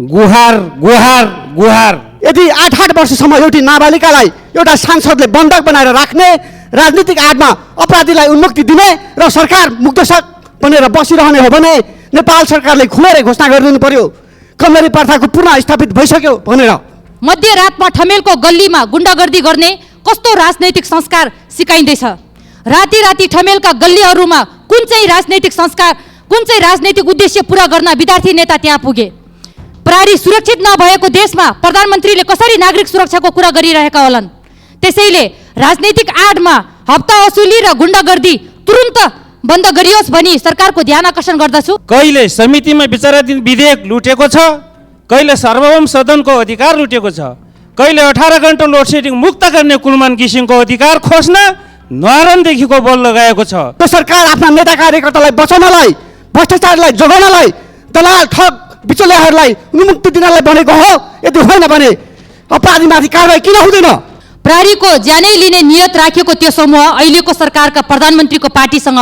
गुहार गुहार गुहार। यदि 8 वर्षसम्म एउटी नाबालिकालाई एउटा सांसदले बन्धक बनाएर राख्ने, राजनीतिक आडमा अपराधीलाई उन्मुक्ति दिने र सरकार मुक्तसक बनेर बसिरहने हो भने नेपाल सरकारले खुलेरै घोषणा गरिदिनु पर्यो कमलरी प्रथाको पुनः स्थापित भइसक्यो भनेर। मध्यरातमा ठमेलको गल्लीमा गुण्डागर्दी गर्ने कस्तो राजनैतिक संस्कार सिकाइँदैछ? राति राति ठमेलका गल्लीहरूमा कुन चाहिँ राजनैतिक संस्कार, कुन चाहिँ राजनैतिक उद्देश्य पूरा गर्न विद्यार्थी नेता त्यहाँ पुगे? प्रहरी सुरक्षित नभएको देशमा प्रधानमन्त्रीले कसरी नागरिक सुरक्षाको कुरा गरिरहेका होलान्? त्यसैले राजनैतिक आडमा हप्ता वसुली र गुण्डागर्दी तुरुन्त बन्द गरियोस् भनी सरकारको ध्यान आकर्षण गर्दछु। कहिले समितिमा विचाराधीन विधेयक लुटेको छ, कहिले सार्वभौम सदनको अधिकार लुटेको छ, कहिले 18 घण्टा लोडसेडिङ मुक्त गर्ने कुलमान किसिमको अधिकार खोज्न न्वारानदेखिको बल लगाएको छ। त्यो सरकार आफ्ना नेता कार्यकर्तालाई बचाउनलाई, भ्रष्टाचारलाई जोगाउनलाई, दलाल ठग बिचौलियाहरूलाई उन्मुक्ति दिनलाई बनेको हो। यदि होइन भने अपराधीमाथि कारबाही किन हुँदैन? प्रहरीको ज्यानै लिने नियत राखेको त्यो समूह अहिलेको सरकारका प्रधानमन्त्रीको पार्टीसँग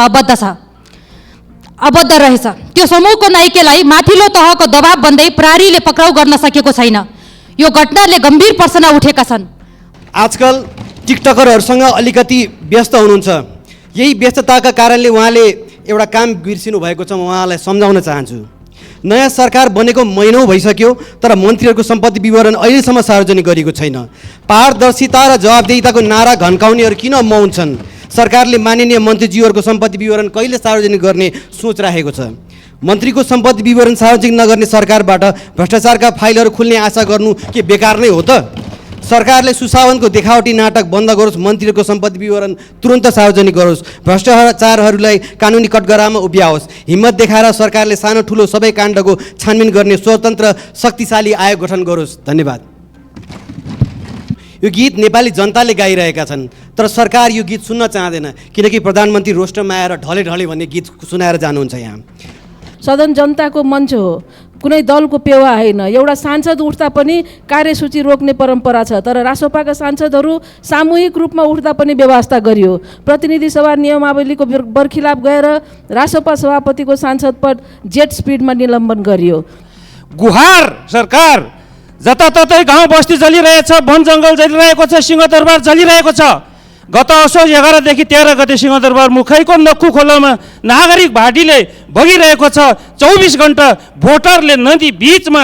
आबद्ध रहेछ। त्यो समूहको नाइकेलाई माथिल्लो तहको दबाब बन्दै प्रहरीले पक्राउ गर्न सकेको छैन। यो घटनाले गम्भीर प्रश्न उठेका छन्। आजकल टिकटकरहरूसँग अलिकति व्यस्त हुनुहुन्छ। यही व्यस्तताका कारणले उहाँले एउटा काम बिर्सिनु भएको छ। म उहाँलाई सम्झाउन चाहन्छु। नयाँ सरकार बनेको महिनौ भइसक्यो तर मन्त्रीहरूको सम्पत्ति विवरण अहिलेसम्म सार्वजनिक गरिएको छैन। पारदर्शिता र जवाबदेहिताको नारा घन्काउनेहरू किन मौन छन्? सरकारले माननीय मन्त्रीज्यूहरूको सम्पत्ति विवरण कहिले सार्वजनिक गर्ने सोच राखेको छ? मन्त्रीको सम्पत्ति विवरण सार्वजनिक नगर्ने सरकारबाट भ्रष्टाचारका फाइलहरू खुल्ने आशा गर्नु के बेकार नै हो त? सरकारले सुशासनको देखावटी नाटक बन्द गरोस्, मन्त्रीहरूको सम्पत्ति विवरण तुरन्त सार्वजनिक गरोस्, भ्रष्टाचारहरूलाई कानुनी कटघरामा उभ्याओस्। हिम्मत देखाएर सरकारले सानो ठुलो सबै काण्डको छानबिन गर्ने स्वतन्त्र शक्तिशाली आयोग गठन गरोस्। धन्यवाद। यो गीत नेपाली जनताले गाइरहेका छन् तर सरकार यो गीत सुन्न चाहँदैन किनकि प्रधानमन्त्री रोस्टरमा आएर ढले ढले भन्ने गीत सुनाएर जानुहुन्छ। यहाँ सदन जनताको मञ्च हो, कुनै दलको पेवा होइन। एउटा सांसद उठ्दा पनि कार्यसूची रोक्ने परम्परा छ तर रासोपाका सांसदहरू सामूहिक रूपमा उठ्दा पनि व्यवस्था गरियो। प्रतिनिधि सभा नियमावलीको बर्खिलाप गएर रासोपा सभापतिको सांसद पद जेट स्पिडमा निलम्बन गरियो। गुहार सरकार। जताततै गाउँ बस्ती जलिरहेछ, वन जङ्गल जलिरहेको छ, सिंहदरबार जलिरहेको छ। गत असोज 11 देखि 13 गते सिंहदरबार मुखैको नक्खु खोलामा नागरिक भाटीले बगिरहेको छ। 24 घण्टा भोटरले नदी बीचमा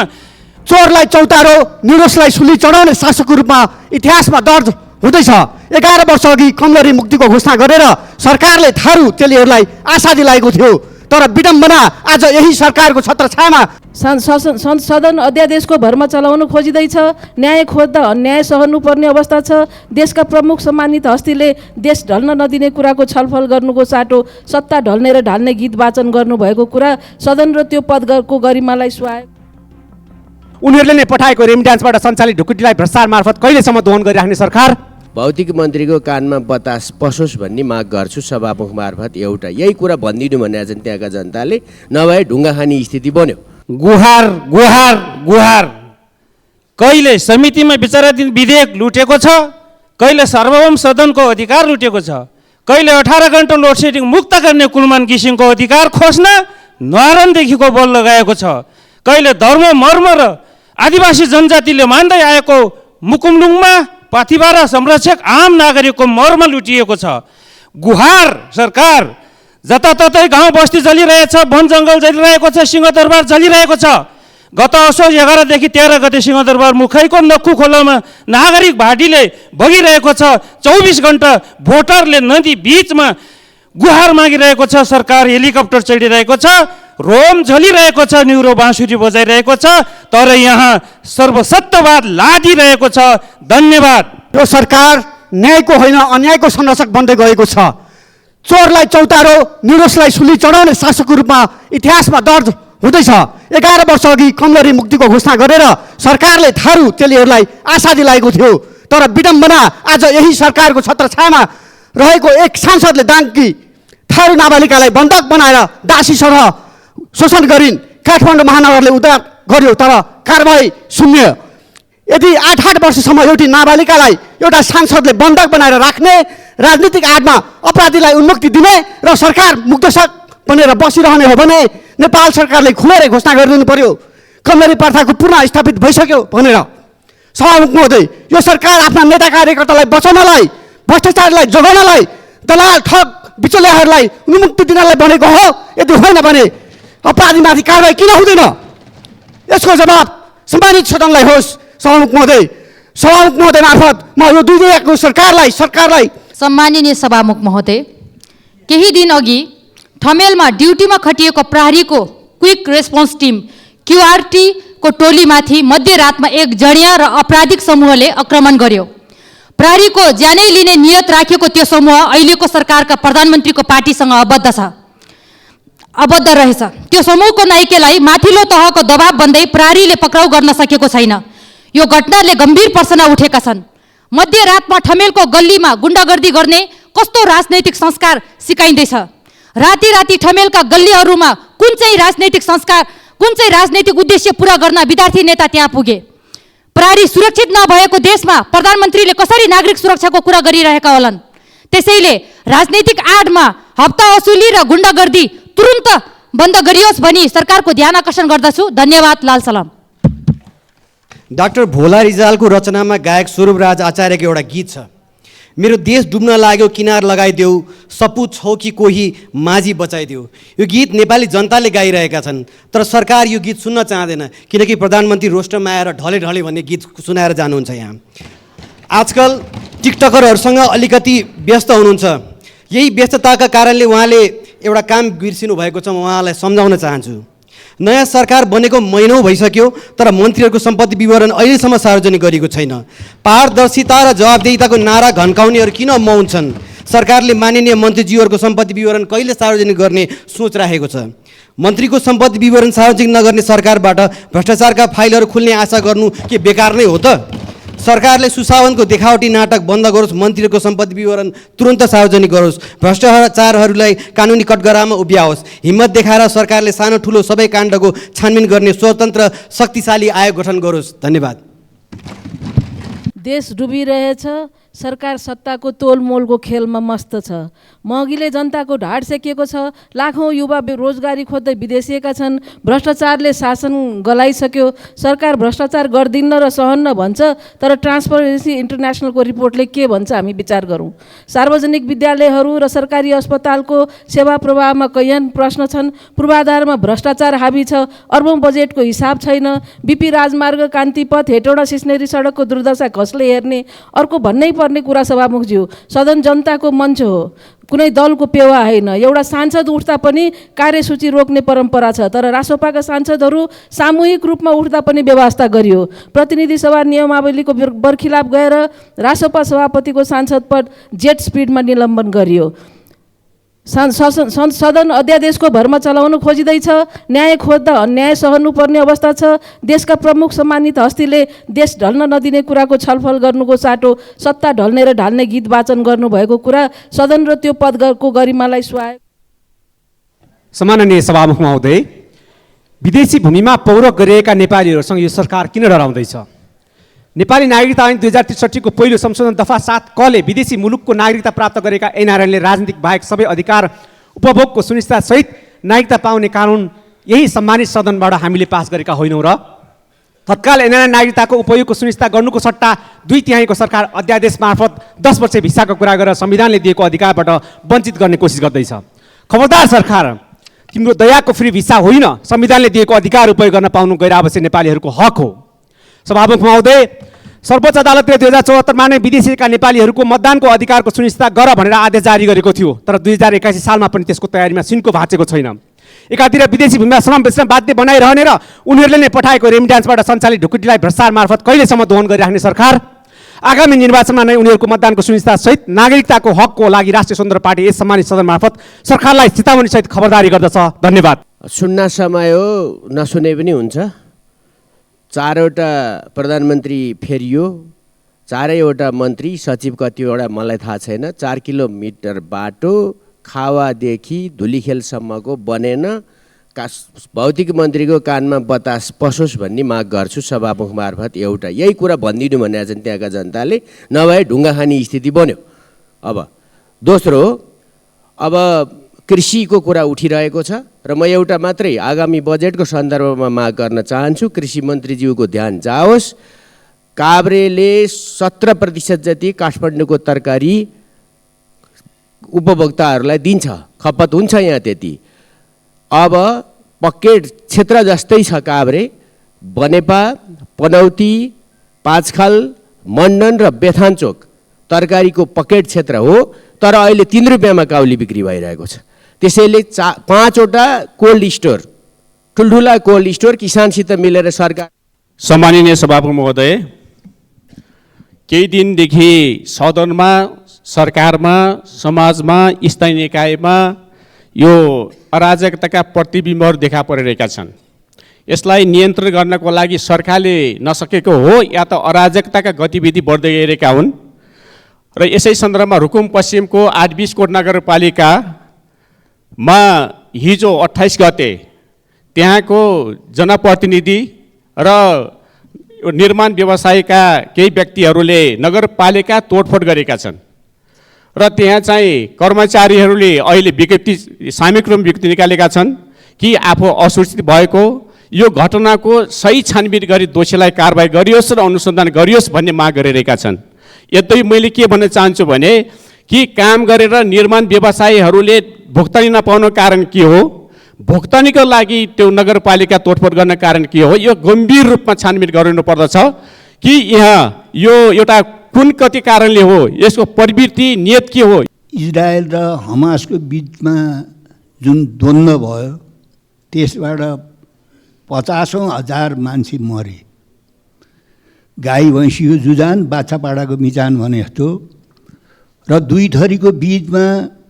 चोरलाई चौतारो, निर्दोषलाई सुली चढाउने शासकको रूपमा इतिहासमा दर्ज हुँदैछ। 11 वर्ष अघि कमलरी मुक्तिको घोषणा गरेर सरकारले थारू चेलीहरूलाई आशा दिलाएको थियो तर विडम्बना आज यही सरकारको छत्रछायामा सदन अध्यादेशको भरमा चलाउन खोजिँदैछ। न्याय खोज्दा अन्याय सहनुपर्ने अवस्था छ। देशका प्रमुख सम्मानित हस्तीले देश ढल्न नदिने कुराको छलफल गर्नुको साटो सत्ता ढल्ने र ढाल्ने गीत वाचन गर्नुभएको कुरा सदन र त्यो पदको गरिमालाई सुहायो। उनीहरूले नै पठाएको रेमिट्यान्सबाट सञ्चालित ढुकुटीलाई भ्रष्टाचार मार्फत कहिलेसम्म दोहन गरिराख्ने सरकार? भौतिक मन्त्रीको कानमा बतास पसोस् भन्ने माग गर्छु सभामुख मार्फत। एउटा यही कुरा भनिदिनु भने चाहिँ त्यहाँका जनताले, नभए ढुङ्गा खाने स्थिति बन्यो। गुहार गुहार गुहार। कहिले समितिमा विचाराधीन विधेयक लुटेको छ, कहिले सार्वभौम सदनको अधिकार लुटेको छ, कहिले 18 घण्टा लोडसेडिङ मुक्त गर्ने कुलमान किसिमको अधिकार खोज्न न्वारानदेखिको बल लगाएको छ। कहिले धर्म मर्म र आदिवासी जनजातिले मान्दै आएको मुकुमलुङमा पाथिभरा संरक्षक आम नागरिकको मर्म लुटिएको छ। गुहार सरकार। जताततै गाउँ बस्ती जलिरहेछ, वन जङ्गल जलिरहेको छ, सिंहदरबार जलिरहेको छ। गत असोज 11 देखि 13 गते सिंहदरबार मुखैको नक्खु खोलामा नागरिक भाटीले बगिरहेको छ। 24 घण्टा भोटरले नदी बीचमा गुहार मागिरहेको छ। सरकार हेलिकप्टर चढिरहेको छ, रोम झलिरहेको छ, न्युरो बाँसुरी बजाइरहेको छ तर यहाँ सर्वसत्यवाद लादिरहेको छ। धन्यवाद। यो सरकार न्यायको होइन अन्यायको संरक्षक बन्दै गएको छ। चोरलाई चौतारो, निर्दोषलाई सुली चढाउने शासकको रूपमा इतिहासमा दर्ज हुँदैछ। 11 वर्ष अघि कमलरी मुक्तिको घोषणा गरेर सरकारले थारू चेलीहरूलाई आशा दिलाएको थियो तर विडम्बना आज यही सरकारको छत्रछायामा रहेको एक सांसदले दाङ्की थारू नाबालिकालाई बन्धक बनाएर दासी सरह शोषण गरिन्। काठमाडौँ महानगरले उद्धार गर्यो तर कारबाही शून्य। यदि 8 वर्षसम्म एउटी नाबालिकालाई एउटा सांसदले बन्धक बनाएर राख्ने, राजनीतिक आडमा अपराधीलाई उन्मुक्ति दिने र सरकार मुक्तसक बनेर बसिरहने हो भने नेपाल सरकारले खुलेरै घोषणा गरिदिनु पर्यो कमलरी प्रथाको पुनः स्थापित भइसक्यो भनेर सभामुख महोदय यो सरकार आफ्ना नेता कार्यकर्तालाई बचाउनलाई भ्रष्टाचारलाई जोगाउनलाई दलाल ठग बिचौलियाहरूलाई उन्मुक्ति दिनलाई बनेको हो। यदि होइन भने अपराधीमाथि कारबाही किन हुँदैन? यसको जवाब सम्मानित सदनलाई होस्। सभामुख महोदय मार्फत म यो दुईको सरकारलाई सम्माननीय सभामुख महोदय, केही दिन अघि ठमेलमा ड्युटीमा खटिएको प्रहरीको क्विक रेस्पोन्स टिम क्युआरटी को टोलीमाथि मध्यरातमा एक जडिया र आपराधिक समूहले आक्रमण गर्यो। प्रहरीको ज्यानै लिने नियत राखेको त्यो समूह अहिलेको सरकारका प्रधानमन्त्रीको पार्टीसँग आबद्ध रहेछ। त्यो समूहको नाइकेलाई माथिल्लो तहको दबाव बन्दै प्रहरीले पक्राउ गर्न सकेको छैन। यो घटनाले गम्भीर प्रश्न उठेका छन्। मध्यरातमा ठमेलको गल्लीमा गुण्डागर्दी गर्ने कस्तो राजनैतिक संस्कार सिकाइँदैछ? राति राति ठमेलका गल्लीहरूमा कुन चाहिँ राजनैतिक संस्कार, कुन चाहिँ राजनैतिक उद्देश्य पूरा गर्न विद्यार्थी नेता त्यहाँ पुगे? प्रहरी सुरक्षित नभएको देशमा प्रधानमन्त्रीले कसरी नागरिक सुरक्षाको कुरा गरिरहेका होलान्? त्यसैले राजनैतिक आडमा हप्ता वसुली र गुण्डागर्दी तुरुन्त बन्द गरियोस् भनी सरकारको ध्यान आकर्षण गर्दछु। धन्यवाद। लाल सलाम। डाक्टर भोला रिजालको रचनामा गायक स्वरूपराज आचार्यको एउटा गीत छ, मेरो देश डुब्न लाग्यो किनार लगाइदेऊ, सपुत छौ कि कोही माझी बचाइदेऊ। यो गीत नेपाली जनताले गाइरहेका छन्, तर सरकार यो गीत सुन्न चाहँदैन, किनकि प्रधानमन्त्री रोस्टरमा आएर ढले ढले भन्ने गीत सुनाएर जानुहुन्छ। यहाँ आजकल टिकटकरहरूसँग अलिकति व्यस्त हुनुहुन्छ। यही व्यस्तताका कारणले उहाँले एउटा काम बिर्सिनु भएको छ। म उहाँलाई सम्झाउन चाहन्छु। नयाँ सरकार बनेको महिनौ भइसक्यो, तर मन्त्रीहरूको सम्पत्ति विवरण अहिलेसम्म सार्वजनिक गरिएको छैन। पारदर्शिता र जवाबदेहिताको नारा घन्काउनेहरू किन मौन छन्? सरकारले माननीय मन्त्रीज्यूहरूको सम्पत्ति विवरण कहिले सार्वजनिक गर्ने सोच राखेको छ? मन्त्रीको सम्पत्ति विवरण सार्वजनिक नगर्ने सरकारबाट भ्रष्टाचारका फाइलहरू खुल्ने आशा गर्नु के बेकार नै हो त? सरकारले सुशासनको देखावटी नाटक बन्द गरोस्, मन्त्रीहरूको सम्पत्ति विवरण तुरन्त सार्वजनिक गरोस्, भ्रष्टाचारहरूलाई कानुनी कटघरामा उभ्याओस्। हिम्मत देखाएर सरकारले सानो ठुलो सबै काण्डको छानबिन गर्ने स्वतन्त्र शक्तिशाली आयोग गठन गरोस्। धन्यवाद। देश डुबिरहेछ, सरकार सत्ताको तोलमोलको खेलमा मस्त छ। महँगीले जनताको ढाड सेकिएको छ। लाखौँ युवा रोजगारी खोज्दै विदेशिएका छन्। भ्रष्टाचारले शासन गलाइसक्यो। सरकार भ्रष्टाचार गर्दिन्न र सहन्न भन्छ, तर ट्रान्सपरेन्सी इन्टरनेसनलको रिपोर्टले के भन्छ हामी विचार गरौँ। सार्वजनिक विद्यालयहरू र सरकारी अस्पतालको सेवा प्रवाहमा कैयन प्रश्न छन्। पूर्वाधारमा भ्रष्टाचार हाबी छ। अर्बौँ बजेटको हिसाब छैन। बिपी राजमार्ग, कान्तिपथ, हेटौँडा सिस्नेरी सडकको दुर्दशा कसले हेर्ने? अर्को भन्नै पर्ने कुरा सभामुखज्यू, सदन जनताको मञ्च हो, कुनै दलको पेवा होइन। एउटा सांसद उठ्दा पनि कार्यसूची रोक्ने परम्परा छ, तर रासोपाका सांसदहरू सामूहिक रूपमा उठ्दा पनि व्यवस्था गरियो। प्रतिनिधि सभा नियमावलीको बरखिलाफ गएर रासोपा सभापतिको सांसद पद जेट स्पिडमा निलम्बन गरियो। सदन अध्यादेशको भरमा चलाउनु खोजिँदैछ। न्याय खोज्दा अन्याय सहनुपर्ने अवस्था छ। देशका प्रमुख सम्मानित हस्तीले देश ढल्न नदिने कुराको छलफल गर्नुको साटो सत्ता ढल्ने र ढाल्ने गीत वाचन गर्नुभएको कुरा सदन र त्यो पदको गरिमालाई सुहायो। सम्माननीय सभामुख महोदय, विदेशी भूमिमा पौरख गरिएका नेपालीहरूसँग यो सरकार किन डराउँदैछ? नेपाली नागरिकता ऐन 2063 को पहिलो संशोधन दफा 7 कले विदेशी मुलुकको नागरिकता प्राप्त गरेका एनआरएनले राजनीतिक बाहेक सबै अधिकार उपभोगको सुनिश्चितता सहित नागरिकता पाउने कानुन यही सम्मानित सदनबाट हामीले पास गरेका होइनौँ र? तत्काल एनआरएन नागरिकताको उपयोगको सुनिश्चितता गर्नुको सट्टा 2/3 सरकार अध्यादेश मार्फत 10 वर्ष भिसाको कुरा गरेर संविधानले दिएको अधिकारबाट वञ्चित गर्ने कोसिस गर्दैछ। खबरदार सरकार, तिम्रो दयाको फ्री भिसा होइन, संविधानले दिएको अधिकार उपयोग गर्न पाउनु गैर आवश्यक नेपालीहरूको हक हो। सभामुख महोदय, सर्वोच्च अदालतले 2074मा नै विदेशीका नेपालीहरूको मतदानको अधिकारको सुनिश्चितता गर भनेर आदेश जारी गरेको थियो, तर 2081 सालमा पनि त्यसको तयारीमा सिन्को भाँचेको छैन। एकातिर विदेशी भूमिमा श्रम बेच्न बाध्य बनाइरहने र उनीहरूले नै पठाएको रेमिट्यान्सबाट सञ्चालित ढुकुटीलाई भ्रष्टाचार मार्फत कहिलेसम्म दोहन गरिराख्ने सरकार? आगामी निर्वाचनमा नै उनीहरूको मतदानको सुनिश्चितता सहित नागरिकताको हकको लागि राष्ट्रिय स्वतन्त्र पार्टी यस सम्मानित सदन मार्फत सरकारलाई चेतावनी सहित खबरदारी गर्दछ। धन्यवाद। सुन्न समय हो, नसुने पनि हुन्छ। 4वटा प्रधानमन्त्री फेरियो, 4वटा मन्त्री सचिव कतिवटा मलाई थाहा छैन। 4 किलोमिटर बाटो खावादेखि धुलीखेलसम्मको बनेन। भौतिक मन्त्रीको कानमा बतास पसोस् भन्ने माग गर्छु सभामुख मार्फत। एउटा यही कुरा भनिदिनु भनेका छन् त्यहाँका जनताले, नभए ढुङ्गा खाने स्थिति बन्यो। अब दोस्रो, अब कृषिको कुरा उठिरहेको छ र म एउटा मात्रै आगामी बजेटको सन्दर्भमा माग गर्न चाहन्छु, कृषि मन्त्रीज्यूको ध्यान जाओस्। काभ्रेले 17% जति काठमाडौँको तरकारी उपभोक्ताहरूलाई दिन्छ, खपत हुन्छ यहाँ त्यति। अब पकेट क्षेत्र जस्तै छ काभ्रे, बनेपा, पनौती, पाँचखाल, मण्डन र बेथानचोक तरकारीको पकेट क्षेत्र हो, तर अहिले 3 रुपियाँमा काउली बिक्री भइरहेको छ। त्यसैले 5वटा कोल्ड स्टोर, ठुल्ठुला कोल्ड स्टोर किसानसित मिलेर सरकार। सम्माननीय सभापति महोदय, केही दिनदेखि सदनमा, सरकारमा, समाजमा, स्थानीय निकायमा यो अराजकताका प्रतिबिम्बहरू देखा परिरहेका छन्। यसलाई नियन्त्रण गर्नको लागि सरकारले नसकेको हो या त अराजकताका गतिविधि बढ्दै गइरहेका हुन्। र यसै सन्दर्भमा रुकुम पश्चिमको 8-20 कोट नगरपालिकामा हिजो 28 गते त्यहाँको जनप्रतिनिधि र निर्माण व्यवसायका केही व्यक्तिहरूले नगरपालिका तोडफोड गरेका छन् र त्यहाँ चाहिँ कर्मचारीहरूले अहिले विज्ञप्ति, सामूहिक रूपमा विज्ञप्ति निकालेका छन् कि आफू असुरक्षित भएको यो घटनाको सही छानबिन गरी दोषीलाई कारबाही गरियोस् र अनुसन्धान गरियोस् भन्ने माग गरिरहेका छन्। यद्यपि मैले के भन्न चाहन्छु भने कि काम गरेर निर्माण व्यवसायीहरूले भुक्तानी नपाउनु कारण के हो, भुक्तानीको लागि त्यो नगरपालिका तोडफोड गर्न कारण के हो, यो गम्भीर रूपमा छानबिन गरिनु पर्दछ कि यहाँ यो एउटा कुन कति कारणले हो, यसको प्रवृत्ति नियत के हो। इजरायल र हमासको बिचमा जुन द्वन्द्व भयो त्यसबाट 50,000 मान्छे मरे। गाई भैँसीको जुजान, बाछा पाडाको मिजान भने जस्तो। र दुई थरीको बिचमा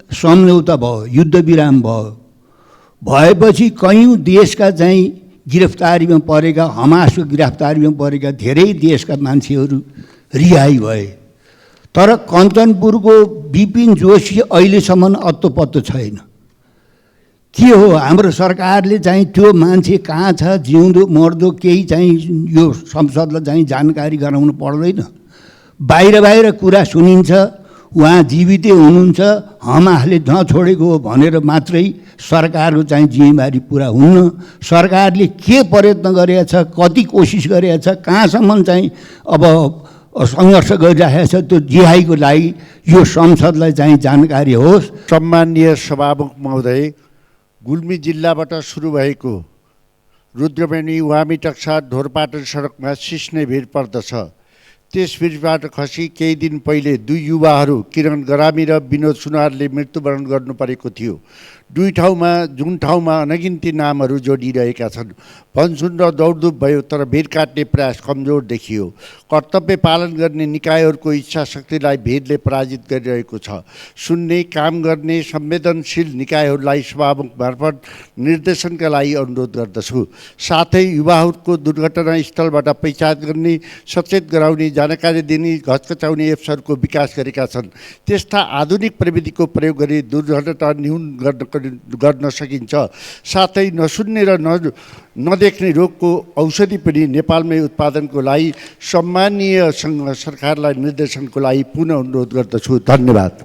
सम्झौता भयो, युद्ध विराम भयो। भएपछि कयौँ देशका चाहिँ गिरफ्तारीमा परेका, हमासको गिरफ्तारीमा परेका धेरै देशका मान्छेहरू रिहाई भए। तर कञ्चनपुरको बिपिन जोशी अहिलेसम्म अत्तो छैन। के हो, हाम्रो सरकारले चाहिँ त्यो मान्छे कहाँ छ, जिउँदो मर्दो केही चाहिँ यो संसदलाई चाहिँ जानकारी गराउनु पर्दैन। बाहिर कुरा सुनिन्छ, उहाँ जीवितै हुनुहुन्छ, हमासले नछोडेको हो भनेर मात्रै सरकारको चाहिँ जिम्मेवारी पुरा हुन्न। सरकारले के प्रयत्न गरेको छ, कति कोसिस गरेको छ, कहाँसम्म चाहिँ अब सङ्घर्ष गरिरहेको छ, त्यो जिहाईको लागि यो संसदलाई चाहिँ जानकारी होस्। सम्माननीय सभामुख महोदय, गुल्मी जिल्लाबाट सुरु भएको रुद्रवेणी वामी टक्सा ढोरपाटन सडकमा सिस्ने भिड पर्दछ। त्यस भिडबाट खसी केही दिन पहिले 2 युवाहरू किरण गरामी र विनोद सुनारले मृत्युवरण गर्नु परेको थियो। दुई ठाउँमा जुन ठाउँमा अनगिन्ती नामहरू जोडिरहेका छन्, भनसुन र दौडधुप भयो, तर भिड काट्ने प्रयास कमजोर देखियो। कर्तव्य पालन गर्ने निकायहरूको इच्छा शक्तिलाई भिडले पराजित गरिरहेको छ। सुन्ने, काम गर्ने संवेदनशील निकायहरूलाई सभामुख मार्फत निर्देशनका लागि अनुरोध गर्दछु। साथै युवाहरूको दुर्घटना स्थलबाट पहिचान गर्ने, सचेत गराउने, जानकारी दिने, घचघचाउने एप्सहरूको विकास गरेका छन्। त्यस्ता आधुनिक प्रविधिको प्रयोग गरी दुर्घटना न्यून गर्न सकिन्छ। साथै नसुन्ने र नदेख्ने रोगको औषधि पनि नेपालमै उत्पादनको लागि सम्मानीय सरकारलाई निर्देशनको लागि पुनः अनुरोध गर्दछु। धन्यवाद।